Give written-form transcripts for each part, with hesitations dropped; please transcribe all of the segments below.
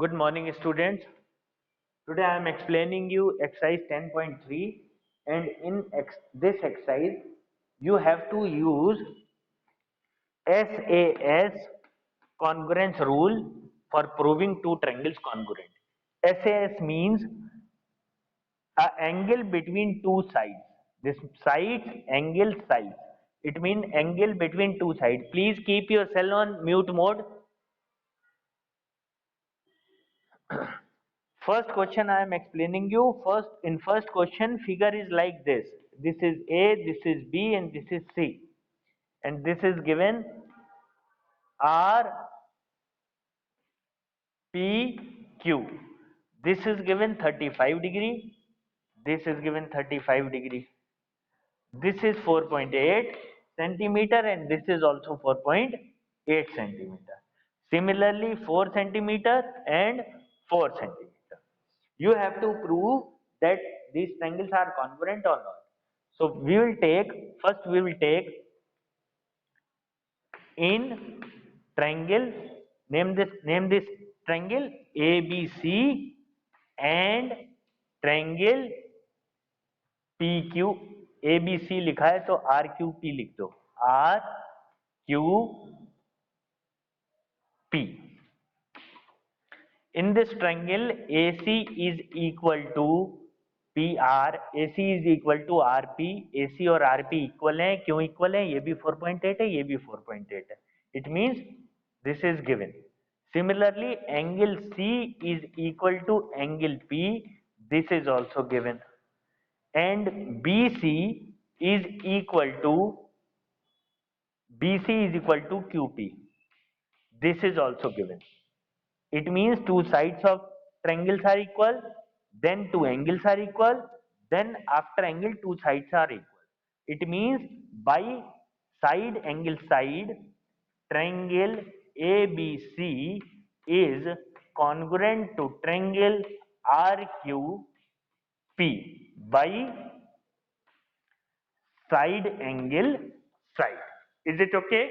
Good morning, students. Today I am explaining you exercise 10.3, and in this exercise you have to use SAS congruence rule for proving two triangles congruent. SAS means a angle between two sides. This sides, angle, sides. It means angle between two sides. Please keep your cell on mute mode. First question I am explaining you. First question, figure is like this. This is A, this is B, and this is C. And this is given R, P, Q. This is given 35 degree. This is given 35 degree. This is 4.8 centimeter, and this is also 4.8 centimeter. Similarly, 4 centimeter and 4 centimeter. You have to prove that these triangles are congruent or not. So we will take in triangle, name this triangle ABC and triangle PQ. ABC लिखा है तो RQP लिख दो, RQP. In this triangle, AC is equal to PR, AC is equal to RP. AC और RP equal हैं. क्यों equal हैं? ये भी 4.8 है, ये भी 4.8 है. It means this is given. Similarly, angle C is equal to angle P. This is also given. And BC is equal to QP. This is also given. It means two sides of triangles are equal, then two angles are equal, then after angle two sides are equal. It means by side angle side, triangle ABC is congruent to triangle RQP by side angle side. Is it okay?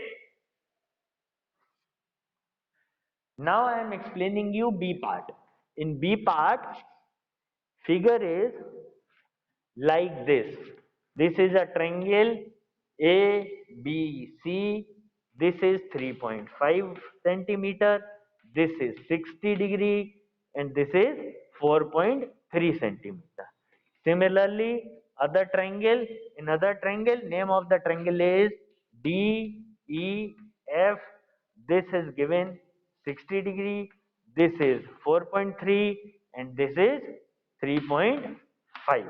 Now I am explaining you B part. In B part, figure is like this. This is a triangle ABC. This is 3.5 centimeter. This is 60 degree, and this is 4.3 centimeter. Similarly, another triangle, name of the triangle is DEF. This is given 60 degree. This is 4.3, and this is 3.5.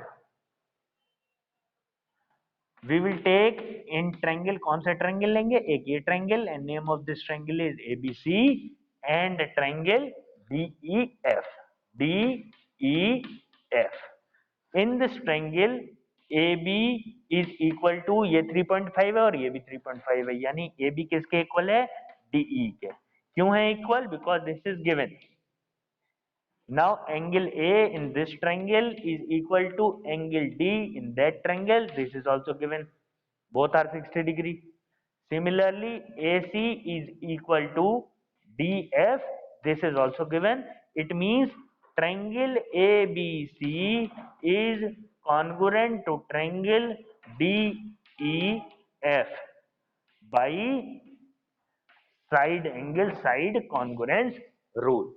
We will take in triangle, कौन सा triangle लेंगे? एक ये triangle, and name of this triangle is ABC, and triangle DEF. DEF. In this triangle AB is equal to, ये 3.5 है और ये भी 3.5 है, यानी AB किसके इक्वल है? DE के. क्यों है equal? Because this is given. Now angle A in this triangle is equal to angle D in that triangle. This is also given. Both are 60 degree. Similarly, AC is equal to DF. This is also given. It means triangle ABC is congruent to triangle DEF by side angle side congruence rule.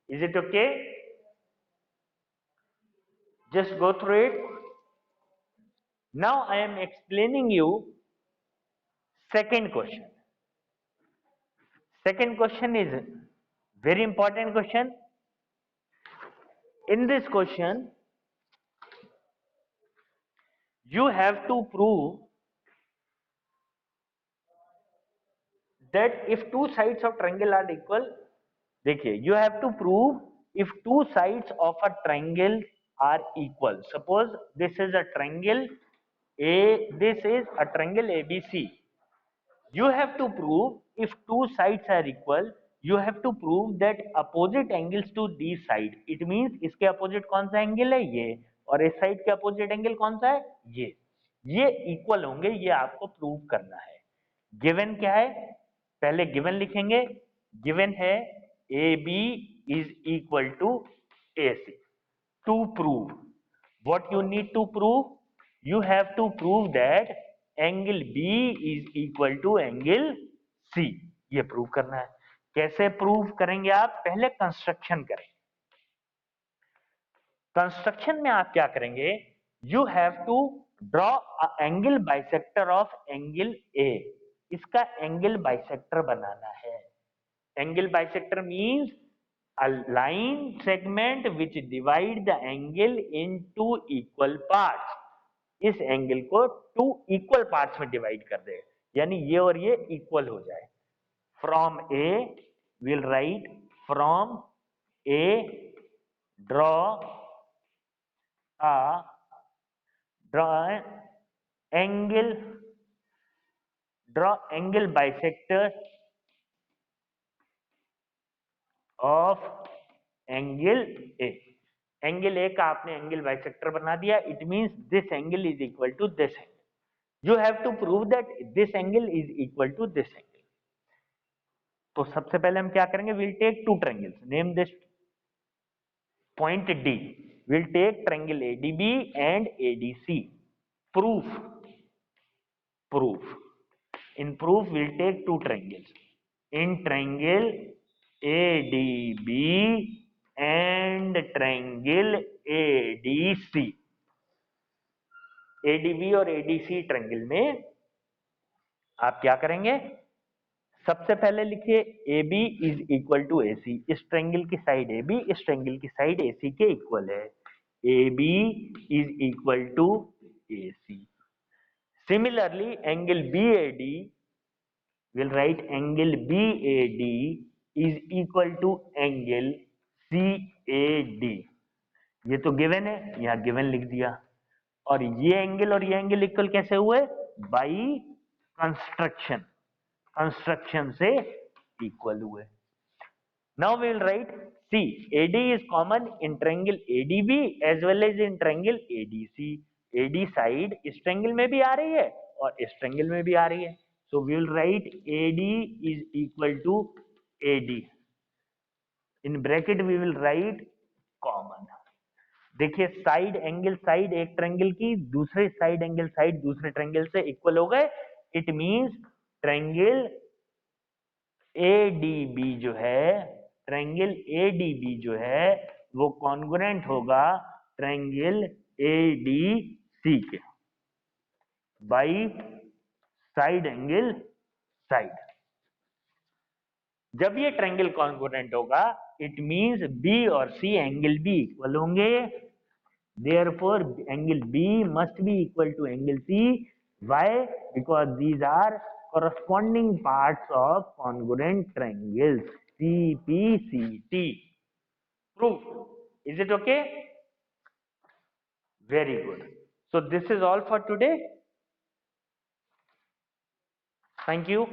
Is it okay? Just go through it. Now I am explaining you second question. Second question is very important question. In this question, you have to prove that if two sides of triangle are equal, देखिए, you have to prove if two sides of a triangle are equal. Suppose this is a triangle A, this is a triangle ABC. You have to prove if two sides are equal, you have to prove that opposite angles to these side. It means इसके opposite कौन सा angle है? ये. और इस side के opposite angle कौन सा है? ये equal होंगे, ये आपको prove करना है. Given क्या है? पहले given लिखेंगे. Given है AB is equal to AC. To prove, what you need to prove? You have to prove that angle B is equal to angle C. ये प्रूव करना है. कैसे प्रूव करेंगे आप? पहले कंस्ट्रक्शन करें. कंस्ट्रक्शन में आप क्या करेंगे? You have to draw angle bisector of angle A. इसका एंगल बाइसेक्टर बनाना है. Angle bisector means a line segment which divide the angle into equal parts. इस एंगल को 2 इक्वल पार्ट्स में डिवाइड कर दे, यानी ये और ये इक्वल हो जाए. From A will write from A draw angle bisector of angle A. Angle A का आपने एंगल बाइसेक्टर बना दिया. It means this angle is equal to this angle. You have to prove that this angle is equal to this angle. तो सबसे पहले हम क्या करेंगे? Will take two triangles. Name this point D. Will take triangle ADB and ADC. Proof in proof we'll take two triangles. In triangle ADB and triangle ADC. ADB और ADC triangle में आप क्या करेंगे? सबसे पहले लिखिए AB is equal to AC. इस triangle की साइड AB इस ट्रायंगल की साइड AC के इक्वल है. AB is equal to AC. Similarly, angle BAD, we'll write angle BAD is equal to angle CAD. ये तो गिवन है, यहाँ गिवन लिख दिया. और ये एंगल इक्वल कैसे हुए? बाई कंस्ट्रक्शन से इक्वल हुए. Now we will write, see, AD is common in triangle ADB as well as in triangle ADC. AD side इस ट्रायंगल में भी आ रही है और इस ट्रायंगल में भी आ रही है. So we will write AD is equal to AD. In bracket we will write common. देखिए साइड एंगल साइड एक ट्रायंगल की दूसरे साइड एंगल साइड दूसरे ट्रायंगल से इक्वल हो गए. इट मींस ट्रायंगल ADB जो है, ट्रायंगल ADB जो है वो कॉन्ग्रुएंट होगा ट्रायंगल ADC के बाई साइड एंगल साइड. जब ये ट्रायंगल कॉन्ग्रुएंट होगा इट मींस B और C एंगल B इक्वल होंगे. Therefore angle B must be equal to angle C. Why? Because these are corresponding parts of congruent triangles CPCT. Proof. Is it okay? Very good. So this is all for today. Thank you.